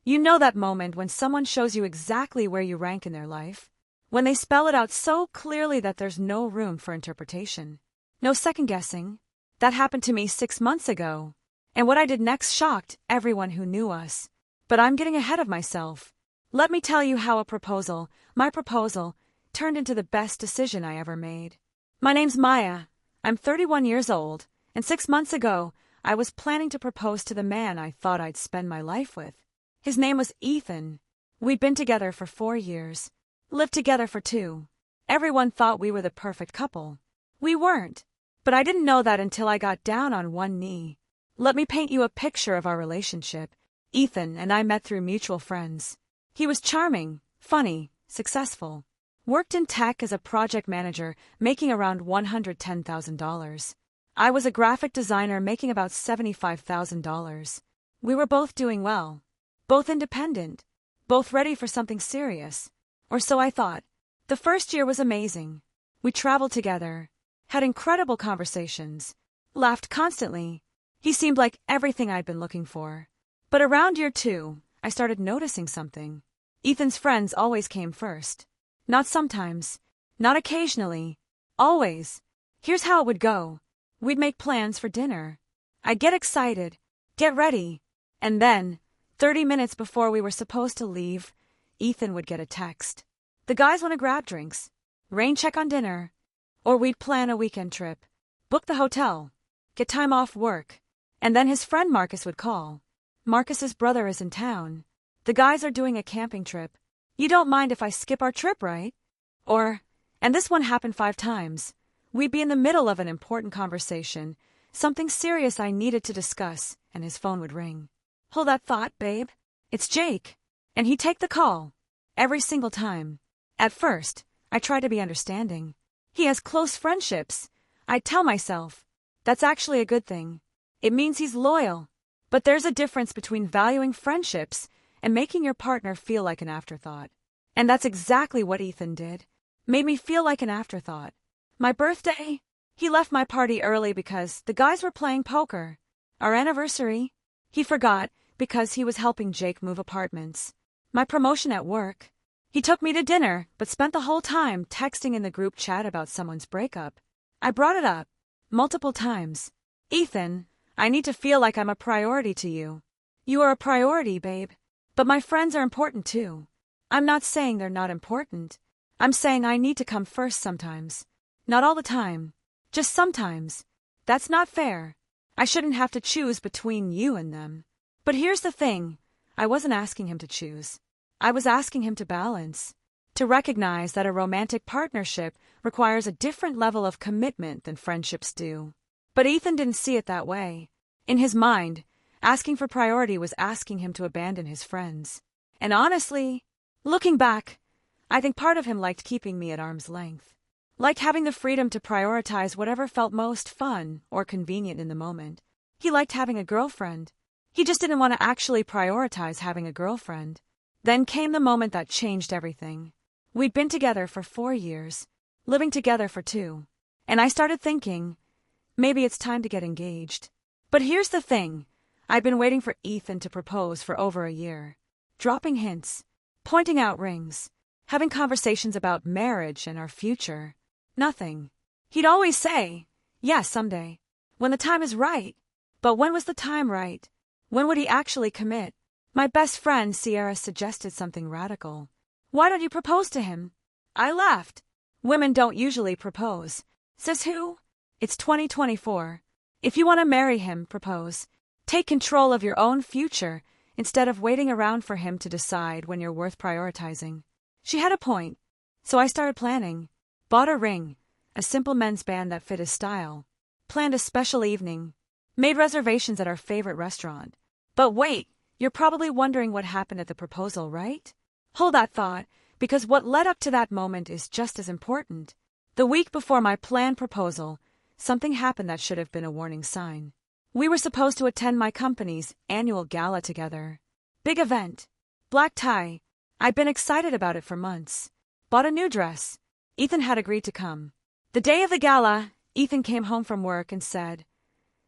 You know that moment when someone shows you exactly where you rank in their life? When they spell it out so clearly that there's no room for interpretation. No second guessing. That happened to me 6 months ago. And what I did next shocked everyone who knew us. But I'm getting ahead of myself. Let me tell you how my proposal, turned into the best decision I ever made. My name's Maya. I'm 31 years old, and 6 months ago, I was planning to propose to the man I thought I'd spend my life with. His name was Ethan. We'd been together for 4 years, lived together for 2. Everyone thought we were the perfect couple. We weren't, but I didn't know that until I got down on one knee. Let me paint you a picture of our relationship. Ethan and I met through mutual friends. He was charming, funny, successful. Worked in tech as a project manager, making around $110,000. I was a graphic designer making about $75,000. We were both doing well. Both independent. Both ready for something serious. Or so I thought. The first year was amazing. We traveled together. Had incredible conversations. Laughed constantly. He seemed like everything I'd been looking for. But around year 2, I started noticing something. Ethan's friends always came first. Not sometimes. Not occasionally. Always. Here's how it would go. We'd make plans for dinner. I'd get excited. Get ready. And then, 30 minutes before we were supposed to leave, Ethan would get a text. The guys want to grab drinks. Rain check on dinner. Or we'd plan a weekend trip. Book the hotel. Get time off work. And then his friend Marcus would call. Marcus's brother is in town. The guys are doing a camping trip. You don't mind if I skip our trip, right? Or, and this one happened 5 times. We'd be in the middle of an important conversation, something serious I needed to discuss, and his phone would ring. Hold that thought, babe. It's Jake. And he'd take the call. Every single time. At first, I tried to be understanding. He has close friendships. I'd tell myself. That's actually a good thing. It means he's loyal. But there's a difference between valuing friendships and making your partner feel like an afterthought. And that's exactly what Ethan did. Made me feel like an afterthought. My birthday? He left my party early because the guys were playing poker. Our anniversary? He forgot because he was helping Jake move apartments. My promotion at work? He took me to dinner, but spent the whole time texting in the group chat about someone's breakup. I brought it up. Multiple times. Ethan, I need to feel like I'm a priority to you. You are a priority, babe. But my friends are important too. I'm not saying they're not important. I'm saying I need to come first sometimes. Not all the time. Just sometimes. That's not fair. I shouldn't have to choose between you and them. But here's the thing. I wasn't asking him to choose. I was asking him to balance. To recognize that a romantic partnership requires a different level of commitment than friendships do. But Ethan didn't see it that way. In his mind, asking for priority was asking him to abandon his friends. And honestly, looking back, I think part of him liked keeping me at arm's length. Liked having the freedom to prioritize whatever felt most fun or convenient in the moment. He liked having a girlfriend. He just didn't want to actually prioritize having a girlfriend. Then came the moment that changed everything. We'd been together for 4 years, living together for 2. And I started thinking, maybe it's time to get engaged. But here's the thing. I'd been waiting for Ethan to propose for over a year. Dropping hints, pointing out rings, having conversations about marriage and our future. Nothing. He'd always say, yes, someday. When the time is right. But when was the time right? When would he actually commit? My best friend Sierra suggested something radical. Why don't you propose to him? I laughed. Women don't usually propose. Says who? It's 2024. If you want to marry him, propose. Take control of your own future instead of waiting around for him to decide when you're worth prioritizing. She had a point. So I started planning. Bought a ring, a simple men's band that fit his style. Planned a special evening. Made reservations at our favorite restaurant. But wait, you're probably wondering what happened at the proposal, right? Hold that thought, because what led up to that moment is just as important. The week before my planned proposal, something happened that should have been a warning sign. We were supposed to attend my company's annual gala together. Big event. Black tie. I'd been excited about it for months. Bought a new dress. Ethan had agreed to come. The day of the gala, Ethan came home from work and said,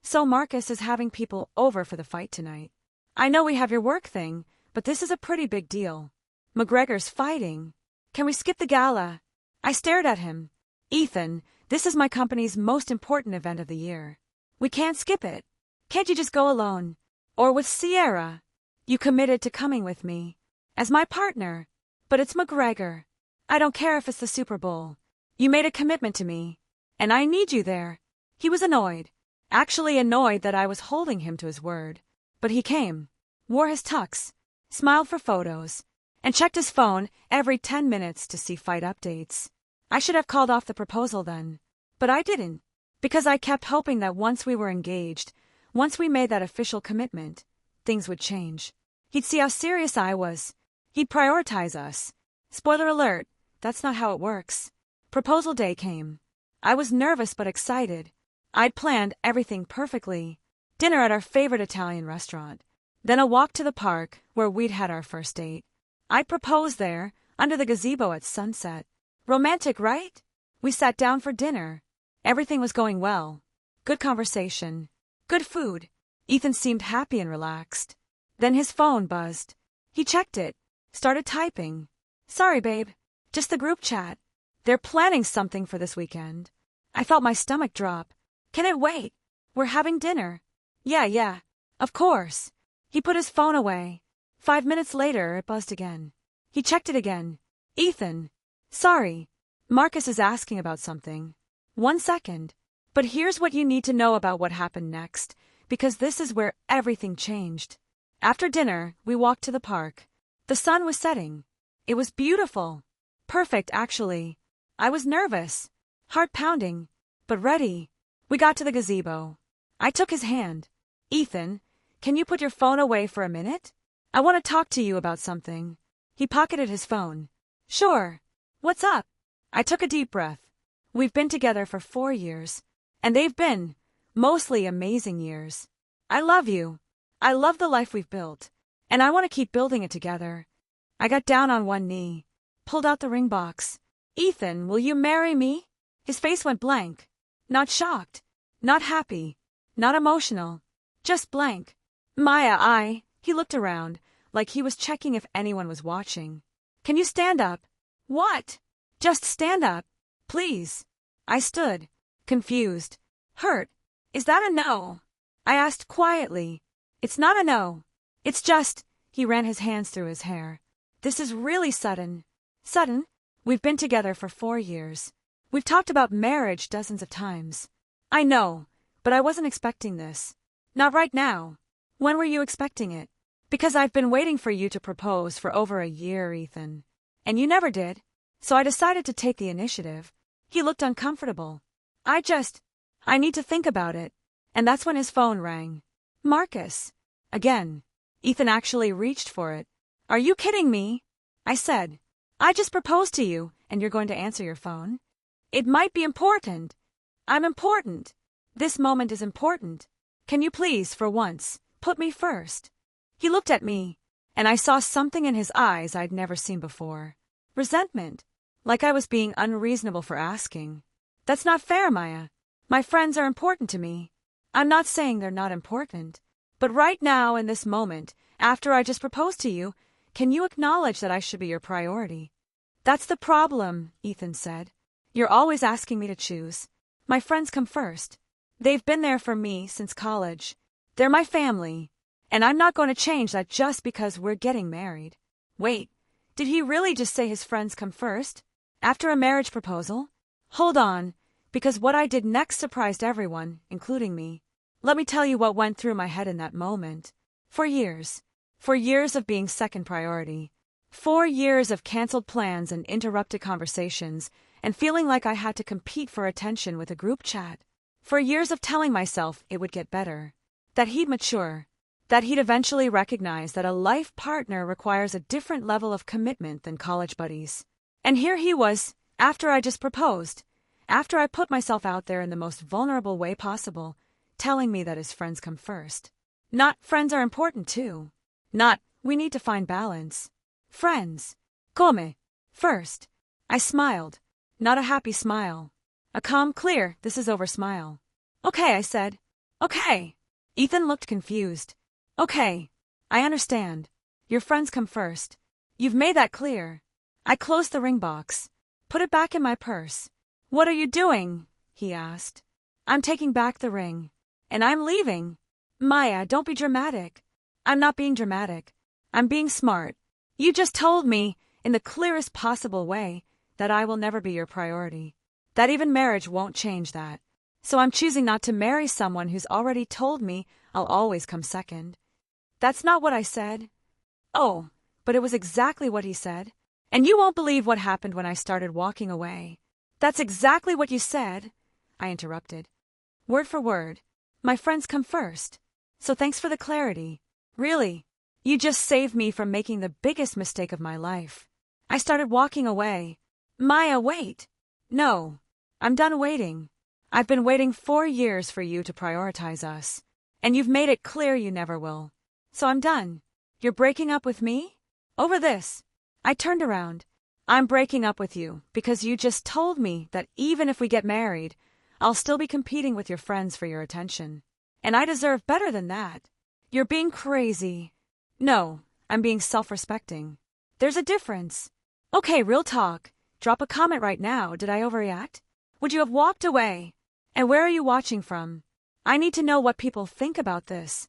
"So Marcus is having people over for the fight tonight. I know we have your work thing, but this is a pretty big deal. McGregor's fighting. Can we skip the gala? I stared at him. Ethan, this is my company's most important event of the year. We can't skip it. Can't you just go alone? Or with Sierra? You committed to coming with me. As my partner. But it's McGregor. I don't care if it's the Super Bowl. You made a commitment to me. And I need you there. He was annoyed. Actually annoyed that I was holding him to his word. But he came. Wore his tux. Smiled for photos. And checked his phone every 10 minutes to see fight updates. I should have called off the proposal then. But I didn't. Because I kept hoping that once we were engaged, once we made that official commitment, things would change. He'd see how serious I was. He'd prioritize us. Spoiler alert, that's not how it works. Proposal day came. I was nervous but excited. I'd planned everything perfectly. Dinner at our favorite Italian restaurant. Then a walk to the park where we'd had our first date. I'd proposed there, under the gazebo at sunset. Romantic, right? We sat down for dinner. Everything was going well. Good conversation. Good food. Ethan seemed happy and relaxed. Then his phone buzzed. He checked it. Started typing. Sorry, babe. Just the group chat. They're planning something for this weekend. I felt my stomach drop. Can it wait? We're having dinner. Yeah. Of course. He put his phone away. 5 minutes later, it buzzed again. He checked it again. Ethan. Sorry. Marcus is asking about something. 1 second. But here's what you need to know about what happened next, because this is where everything changed. After dinner, we walked to the park. The sun was setting. It was beautiful. Perfect, actually. I was nervous. Heart pounding. But ready. We got to the gazebo. I took his hand. Ethan, can you put your phone away for a minute? I want to talk to you about something. He pocketed his phone. Sure. What's up? I took a deep breath. We've been together for 4 years. And they've been, mostly amazing years. I love you. I love the life we've built. And I want to keep building it together. I got down on one knee. Pulled out the ring box. Ethan, will you marry me? His face went blank. Not shocked. Not happy. Not emotional. Just blank. He looked around, like he was checking if anyone was watching. Can you stand up? What? Just stand up. Please. I stood. Confused. Hurt. Is that a no? I asked quietly. It's not a no. It's just, he ran his hands through his hair. This is really sudden. Sudden? We've been together for 4 years. We've talked about marriage dozens of times. I know, but I wasn't expecting this. Not right now. When were you expecting it? Because I've been waiting for you to propose for over a year, Ethan. And you never did. So I decided to take the initiative. He looked uncomfortable. I need to think about it. And that's when his phone rang. Marcus. Again. Ethan actually reached for it. Are you kidding me? I said. I just proposed to you, and you're going to answer your phone? It might be important. I'm important. This moment is important. Can you please, for once, put me first? He looked at me, and I saw something in his eyes I'd never seen before. Resentment. Like I was being unreasonable for asking. That's not fair, Maya. My friends are important to me. I'm not saying they're not important. But right now, in this moment, after I just proposed to you, can you acknowledge that I should be your priority? That's the problem, Ethan said. You're always asking me to choose. My friends come first. They've been there for me since college. They're my family. And I'm not going to change that just because we're getting married. Wait, did he really just say his friends come first? After a marriage proposal? Hold on, because what I did next surprised everyone, including me. Let me tell you what went through my head in that moment. For years of being second priority. 4 years of canceled plans and interrupted conversations, and feeling like I had to compete for attention with a group chat. For years of telling myself it would get better. That he'd mature. That he'd eventually recognize that a life partner requires a different level of commitment than college buddies. And here he was, after I just proposed. After I put myself out there in the most vulnerable way possible, telling me that his friends come first. Not friends are important too. Not, we need to find balance. Friends. Come. First. I smiled. Not a happy smile. A calm, clear, this is over smile. Okay, I said. Okay. Ethan looked confused. Okay. I understand. Your friends come first. You've made that clear. I closed the ring box. Put it back in my purse. What are you doing? He asked. I'm taking back the ring. And I'm leaving. Maya, don't be dramatic. I'm not being dramatic. I'm being smart. You just told me, in the clearest possible way, that I will never be your priority. That even marriage won't change that. So I'm choosing not to marry someone who's already told me I'll always come second. That's not what I said. Oh, but it was exactly what he said. And you won't believe what happened when I started walking away. That's exactly what you said, I interrupted. Word for word. My friends come first. So thanks for the clarity. Really, you just saved me from making the biggest mistake of my life. I started walking away. Maya, wait. No, I'm done waiting. I've been waiting 4 years for you to prioritize us. And you've made it clear you never will. So I'm done. You're breaking up with me? Over this. I turned around. I'm breaking up with you because you just told me that even if we get married, I'll still be competing with your friends for your attention. And I deserve better than that. You're being crazy. No, I'm being self-respecting. There's a difference. Okay, real talk. Drop a comment right now. Did I overreact? Would you have walked away? And where are you watching from? I need to know what people think about this.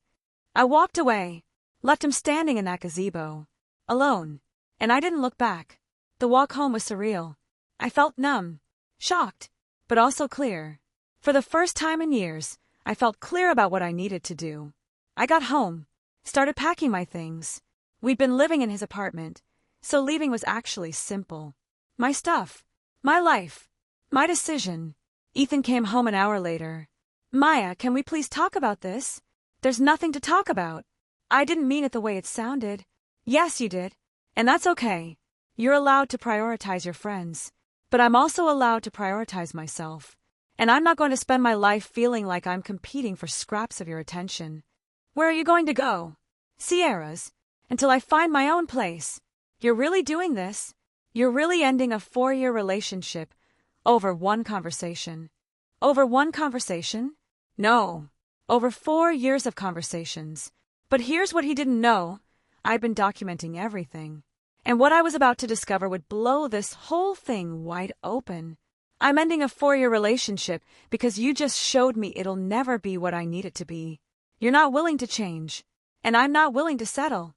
I walked away, left him standing in that gazebo, alone, and I didn't look back. The walk home was surreal. I felt numb, shocked, but also clear. For the first time in years, I felt clear about what I needed to do. I got home, started packing my things. We'd been living in his apartment, so leaving was actually simple. My stuff, my life, my decision. Ethan came home an hour later. Maya, can we please talk about this? There's nothing to talk about. I didn't mean it the way it sounded. Yes, you did. And that's okay. You're allowed to prioritize your friends. But I'm also allowed to prioritize myself. And I'm not going to spend my life feeling like I'm competing for scraps of your attention. Where are you going to go? Sierra's. Until I find my own place. You're really doing this? You're really ending a 4-year relationship over one conversation. Over one conversation? No. Over 4 years of conversations. But here's what he didn't know. I'd been documenting everything. And what I was about to discover would blow this whole thing wide open. I'm ending a 4-year relationship because you just showed me it'll never be what I need it to be. You're not willing to change. And I'm not willing to settle.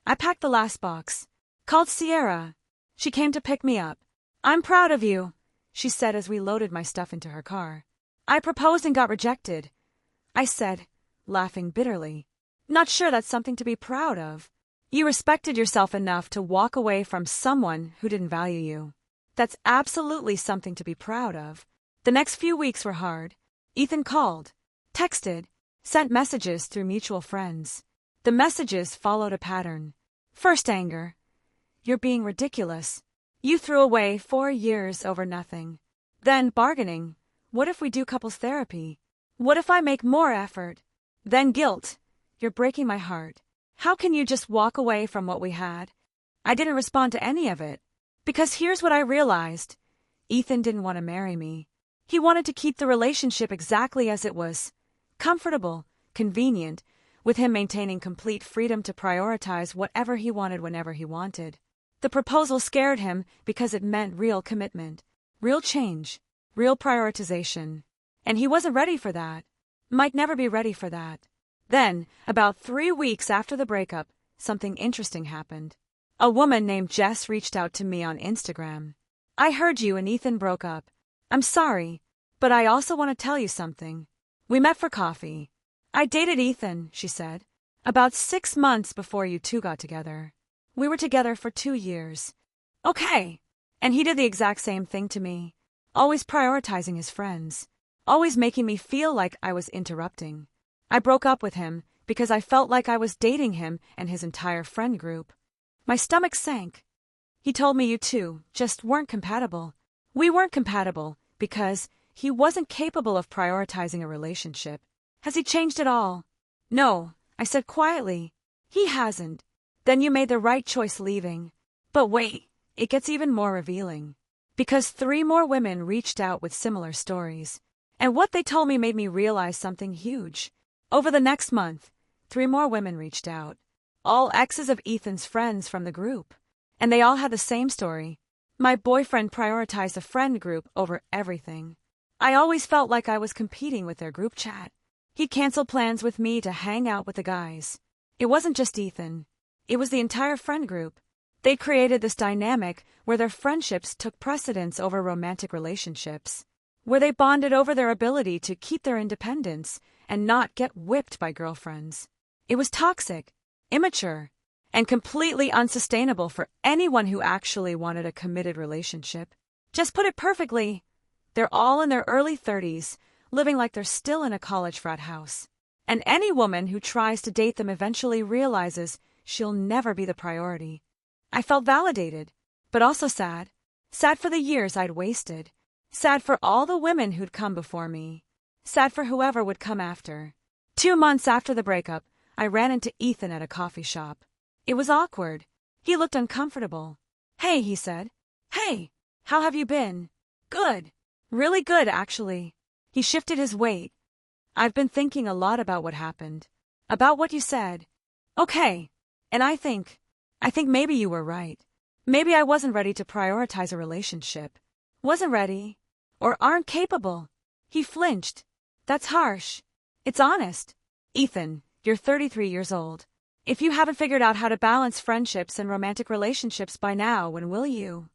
I packed the last box. Called Sierra. She came to pick me up. I'm proud of you, she said as we loaded my stuff into her car. I proposed and got rejected. I said, laughing bitterly. Not sure that's something to be proud of. You respected yourself enough to walk away from someone who didn't value you. That's absolutely something to be proud of. The next few weeks were hard. Ethan called, texted, sent messages through mutual friends. The messages followed a pattern. First anger. You're being ridiculous. You threw away 4 years over nothing. Then bargaining. What if we do couples therapy? What if I make more effort? Then guilt. You're breaking my heart. How can you just walk away from what we had? I didn't respond to any of it. Because here's what I realized. Ethan didn't want to marry me. He wanted to keep the relationship exactly as it was. Comfortable, convenient, with him maintaining complete freedom to prioritize whatever he wanted whenever he wanted. The proposal scared him because it meant real commitment, real change, real prioritization. And he wasn't ready for that. Might never be ready for that. Then, about 3 weeks after the breakup, something interesting happened. A woman named Jess reached out to me on Instagram. I heard you and Ethan broke up. I'm sorry, but I also want to tell you something. We met for coffee. I dated Ethan, she said, about 6 months before you two got together. We were together for 2 years. Okay. And he did the exact same thing to me. Always prioritizing his friends. Always making me feel like I was interrupting. I broke up with him because I felt like I was dating him and his entire friend group. My stomach sank. He told me you two just weren't compatible. We weren't compatible because he wasn't capable of prioritizing a relationship. Has he changed at all? No, I said quietly. He hasn't. Then you made the right choice leaving. But wait, it gets even more revealing. Because 3 more women reached out with similar stories. And what they told me made me realize something huge. Over the next month, 3 more women reached out. all exes of Ethan's friends from the group. And they all had the same story. My boyfriend prioritized the friend group over everything. I always felt like I was competing with their group chat. He canceled plans with me to hang out with the guys. It wasn't just Ethan. It was the entire friend group. They created this dynamic where their friendships took precedence over romantic relationships, where they bonded over their ability to keep their independence and not get whipped by girlfriends. It was toxic, immature, and completely unsustainable for anyone who actually wanted a committed relationship. Just put it perfectly, they're all in their early 30s, living like they're still in a college frat house. And any woman who tries to date them eventually realizes she'll never be the priority. I felt validated, but also sad. Sad for the years I'd wasted. Sad for all the women who'd come before me. Sad for whoever would come after. 2 months after the breakup, I ran into Ethan at a coffee shop. It was awkward. He looked uncomfortable. "Hey," he said. "Hey, how have you been?" "Good. Really good, actually." He shifted his weight. "I've been thinking a lot about what happened. About what you said." "Okay. And I think maybe you were right. Maybe I wasn't ready to prioritize a relationship. Wasn't ready. Or aren't capable." He flinched. "That's harsh. It's honest. Ethan, you're 33 years old. If you haven't figured out how to balance friendships and romantic relationships by now, when will you?"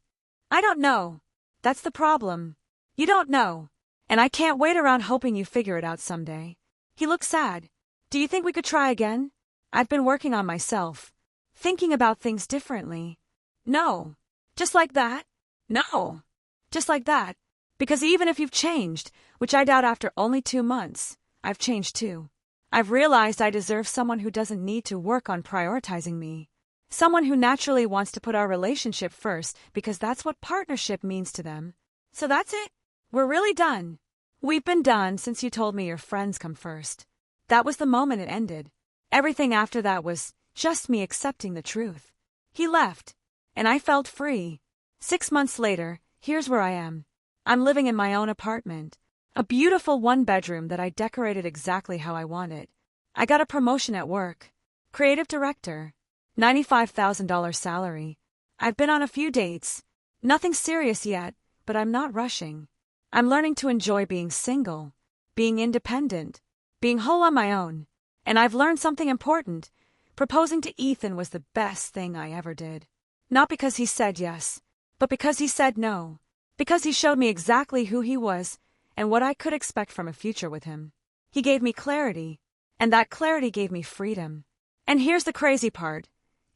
"I don't know. That's the problem. You don't know. And I can't wait around hoping you figure it out someday." He looked sad. "Do you think we could try again? I've been working on myself. Thinking about things differently." "No. Just like that?" "No. Just like that. Because even if you've changed, which I doubt after only 2 months, I've changed too. I've realized I deserve someone who doesn't need to work on prioritizing me. Someone who naturally wants to put our relationship first because that's what partnership means to them. So that's it. We're really done. We've been done since you told me your friends come first." That was the moment it ended. Everything after that was just me accepting the truth. He left, and I felt free. 6 months later, here's where I am. I'm living in my own apartment. A beautiful 1-bedroom that I decorated exactly how I want it. I got a promotion at work. Creative director. $95,000 salary. I've been on a few dates. Nothing serious yet, but I'm not rushing. I'm learning to enjoy being single, being independent, being whole on my own. And I've learned something important. Proposing to Ethan was the best thing I ever did. Not because he said yes, but because he said no. Because he showed me exactly who he was and what I could expect from a future with him. He gave me clarity, and that clarity gave me freedom. And here's the crazy part.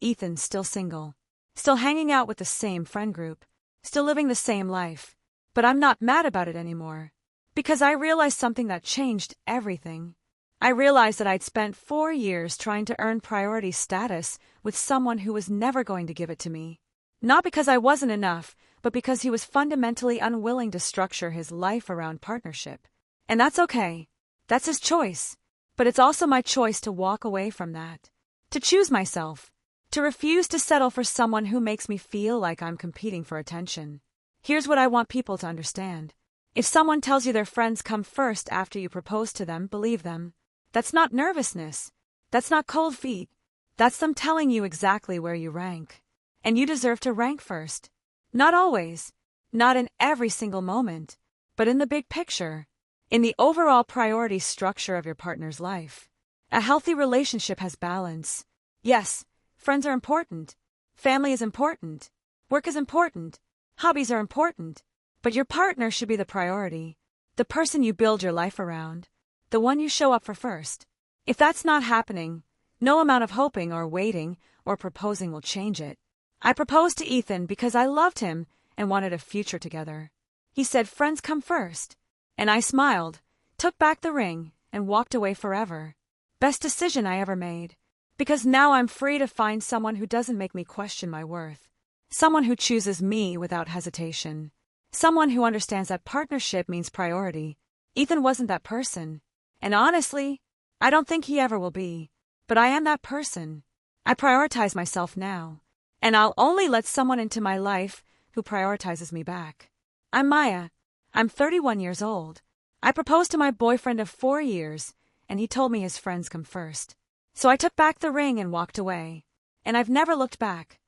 Ethan's still single, still hanging out with the same friend group, still living the same life. But I'm not mad about it anymore. Because I realized something that changed everything. I realized that I'd spent 4 years trying to earn priority status with someone who was never going to give it to me. Not because I wasn't enough, but because he was fundamentally unwilling to structure his life around partnership. And that's okay. That's his choice. But it's also my choice to walk away from that. To choose myself. To refuse to settle for someone who makes me feel like I'm competing for attention. Here's what I want people to understand. If someone tells you their friends come first after you propose to them, believe them. That's not nervousness. That's not cold feet. That's them telling you exactly where you rank. And you deserve to rank first. Not always. Not in every single moment. But in the big picture. In the overall priority structure of your partner's life. A healthy relationship has balance. Yes, friends are important. Family is important. Work is important. Hobbies are important. But your partner should be the priority. The person you build your life around. The one you show up for first. If that's not happening, no amount of hoping or waiting or proposing will change it. I proposed to Ethan because I loved him and wanted a future together. He said friends come first. And I smiled, took back the ring, and walked away forever. Best decision I ever made. Because now I'm free to find someone who doesn't make me question my worth. Someone who chooses me without hesitation. Someone who understands that partnership means priority. Ethan wasn't that person. And honestly, I don't think he ever will be. But I am that person. I prioritize myself now. And I'll only let someone into my life who prioritizes me back. I'm Maya. I'm 31 years old. I proposed to my boyfriend of 4 years, and he told me his friends come first. So I took back the ring and walked away. And I've never looked back.